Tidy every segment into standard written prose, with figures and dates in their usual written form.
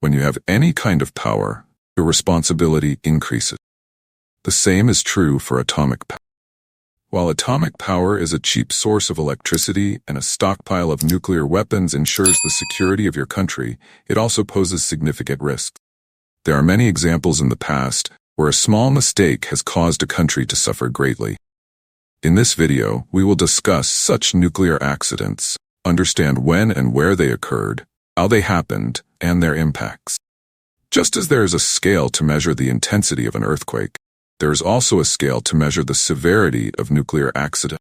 When you have any kind of power, your responsibility increases. The same is true for atomic power. While atomic power is a cheap source of electricity and a stockpile of nuclear weapons ensures the security of your country, it also poses significant risks. There are many examples in the past where a small mistake has caused a country to suffer greatly. In this video, we will discuss such nuclear accidents, understand when and where they occurred, how they happened, and their impacts. Just as there is a scale to measure the intensity of an earthquake, there is also a scale to measure the severity of nuclear accident.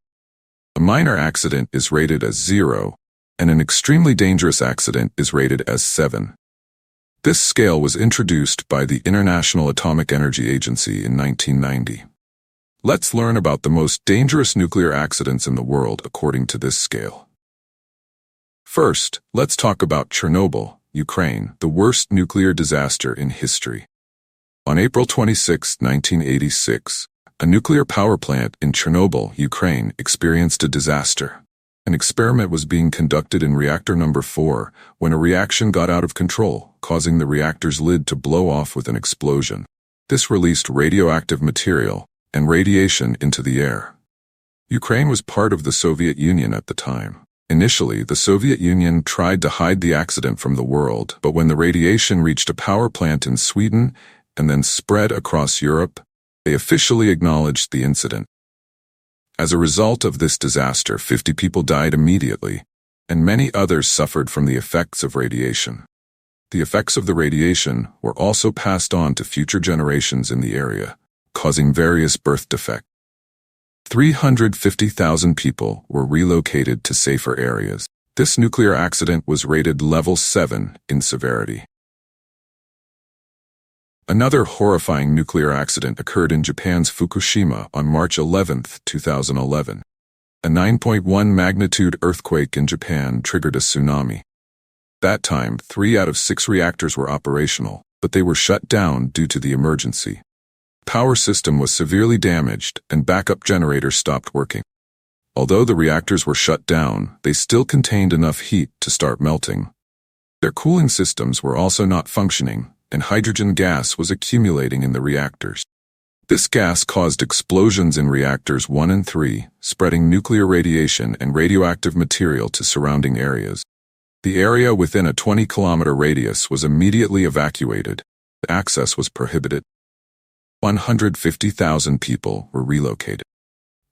A minor accident is rated as 0, and an extremely dangerous accident is rated as 7. This scale was introduced by the International Atomic Energy Agency in 1990. Let's learn about the most dangerous nuclear accidents in the world according to this scale. First, let's talk about Chernobyl, Ukraine, the worst nuclear disaster in history. On April 26, 1986, a nuclear power plant in Chernobyl, Ukraine, experienced a disaster. An experiment was being conducted in reactor number 4 when a reaction got out of control, causing the reactor's lid to blow off with an explosion. This released radioactive material and radiation into the air. Ukraine was part of the Soviet Union at the time. Initially, the Soviet Union tried to hide the accident from the world, but when the radiation reached a power plant in Sweden and then spread across Europe, they officially acknowledged the incident. As a result of this disaster, 50 people died immediately, and many others suffered from the effects of radiation. The effects of the radiation were also passed on to future generations in the area, causing various birth defects. 350,000 people were relocated to safer areas. This nuclear accident was rated level 7 in severity. Another horrifying nuclear accident occurred in Japan's Fukushima on March 11, 2011. A 9.1 magnitude earthquake in Japan triggered a tsunami. That time, 3 out of 6 reactors were operational, but they were shut down due to the emergency. Power system was severely damaged and backup generators stopped working. Although the reactors were shut down, they still contained enough heat to start melting. Their cooling systems were also not functioning, and hydrogen gas was accumulating in the reactors. This gas caused explosions in reactors 1 and 3, spreading nuclear radiation and radioactive material to surrounding areas. The area within a 20-kilometer radius was immediately evacuated. Access was prohibited. 150,000 people were relocated.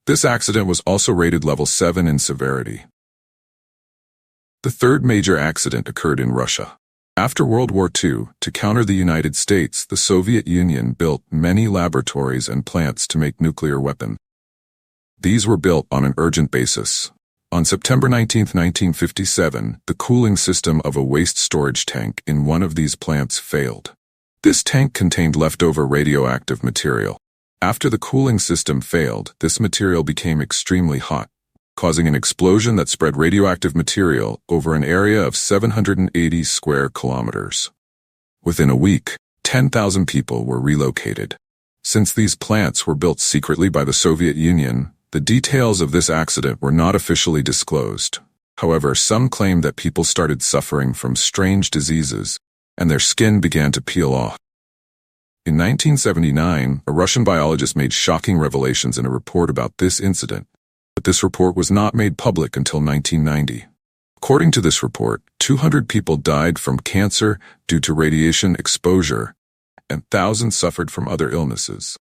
This accident was also rated level 7 in severity. The third major accident occurred in Russia. After World War II, to counter the United States, the Soviet Union built many laboratories and plants to make nuclear weapons. These were built on an urgent basis. On September 19, 1957, the cooling system of a waste storage tank in one of these plants failed. This tank contained leftover radioactive material. After the cooling system failed, this material became extremely hot, causing an explosion that spread radioactive material over an area of 780 square kilometers. Within a week, 10,000 people were relocated. Since these plants were built secretly by the Soviet Union, the details of this accident were not officially disclosed. However, some claim that people started suffering from strange diseases, and their skin began to peel off. In 1979, a Russian biologist made shocking revelations in a report about this incident. But this report was not made public until 1990. According to this report, 200 people died from cancer due to radiation exposure, and thousands suffered from other illnesses.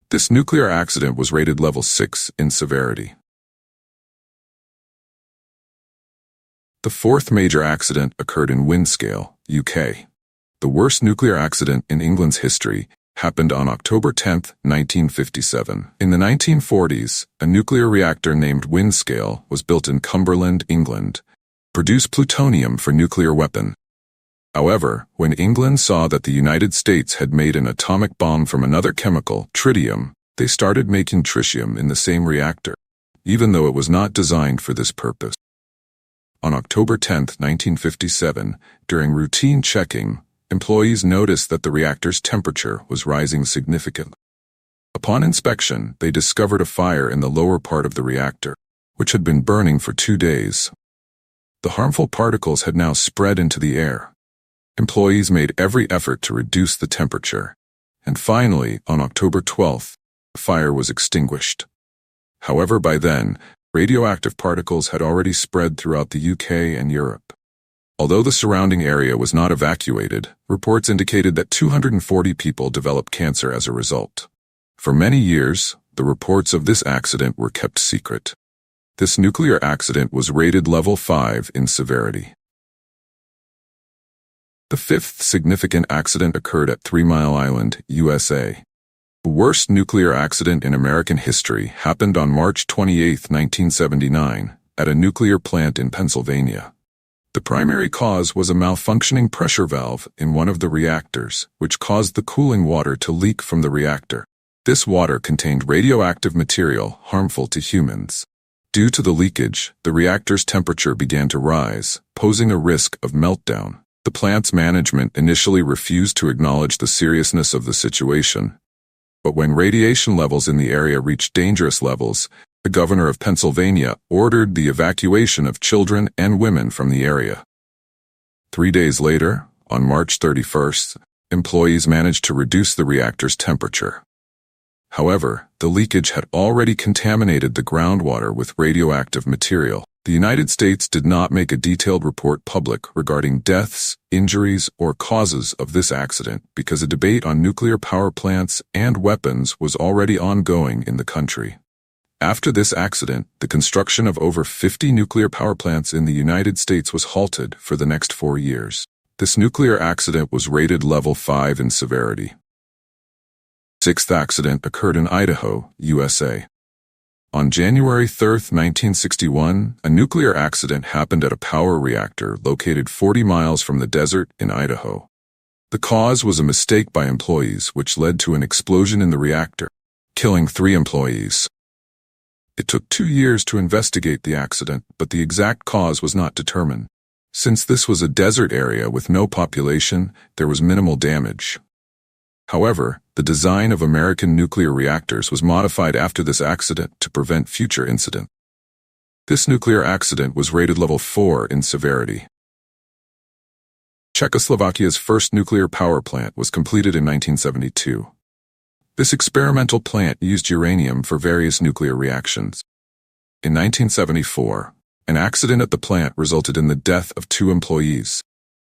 This nuclear accident was rated level 6 in severity. The fourth major accident occurred in Windscale, UK. The worst nuclear accident in England's history happened on October 10, 1957. In the 1940s, a nuclear reactor named Windscale was built in Cumberland, England, produced plutonium for nuclear weapon. However, when England saw that the United States had made an atomic bomb from another chemical, tritium, they started making tritium in the same reactor, even though it was not designed for this purpose. On October 10, 1957, during routine checking, employees noticed that the reactor's temperature was rising significantly. Upon inspection, they discovered a fire in the lower part of the reactor, which had been burning for 2 days. The harmful particles had now spread into the air. Employees made every effort to reduce the temperature, and finally, on October 12th, the fire was extinguished. However, by then, radioactive particles had already spread throughout the UK and Europe. Although the surrounding area was not evacuated, reports indicated that 240 people developed cancer as a result. For many years, the reports of this accident were kept secret. This nuclear accident was rated level 5 in severity. The fifth significant accident occurred at 3 Mile Island, USA. The worst nuclear accident in American history happened on March 28, 1979, at a nuclear plant in Pennsylvania. The primary cause was a malfunctioning pressure valve in one of the reactors, which caused the cooling water to leak from the reactor. This water contained radioactive material harmful to humans. Due to the leakage, the reactor's temperature began to rise, posing a risk of meltdown. The plant's management initially refused to acknowledge the seriousness of the situation. But when radiation levels in the area reached dangerous levels, the governor of Pennsylvania ordered the evacuation of children and women from the area. 3 days later, on March 31st, employees managed to reduce the reactor's temperature. However, the leakage had already contaminated the groundwater with radioactive material. The United States did not make a detailed report public regarding deaths, injuries, or causes of this accident because a debate on nuclear power plants and weapons was already ongoing in the country. After this accident, the construction of over 50 nuclear power plants in the United States was halted for the next 4 years. This nuclear accident was rated level 5 in severity. Sixth accident occurred in Idaho, USA. On January 3, 1961, a nuclear accident happened at a power reactor located 40 miles from the desert in Idaho. The cause was a mistake by employees which led to an explosion in the reactor, killing 3 employees. It took 2 years to investigate the accident, but the exact cause was not determined. Since this was a desert area with no population, there was minimal damage. However, the design of American nuclear reactors was modified after this accident to prevent future incidents. This nuclear accident was rated level 4 in severity. Czechoslovakia's first nuclear power plant was completed in 1972. This experimental plant used uranium for various nuclear reactions. In 1974, an accident at the plant resulted in the death of 2 employees.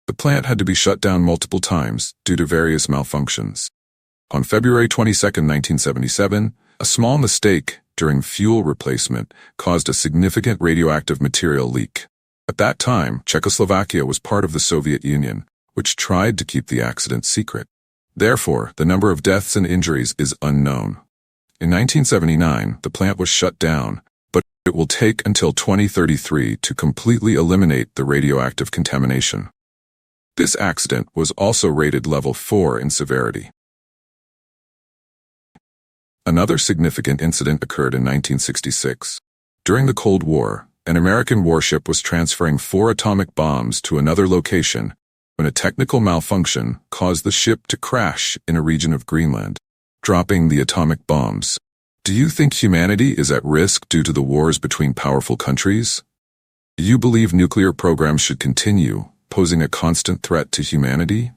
The plant had to be shut down multiple times due to various malfunctions. On February 22, 1977, a small mistake during fuel replacement caused a significant radioactive material leak. At that time, Czechoslovakia was part of the Soviet Union, which tried to keep the accident secret. Therefore, the number of deaths and injuries is unknown. In 1979, the plant was shut down, but it will take until 2033 to completely eliminate the radioactive contamination. This accident was also rated level 4 in severity. Another significant incident occurred in 1966. During the Cold War, an American warship was transferring 4 atomic bombs to another location when a technical malfunction caused the ship to crash in a region of Greenland, dropping the atomic bombs. Do you think humanity is at risk due to the wars between powerful countries? Do you believe nuclear programs should continue, posing a constant threat to humanity?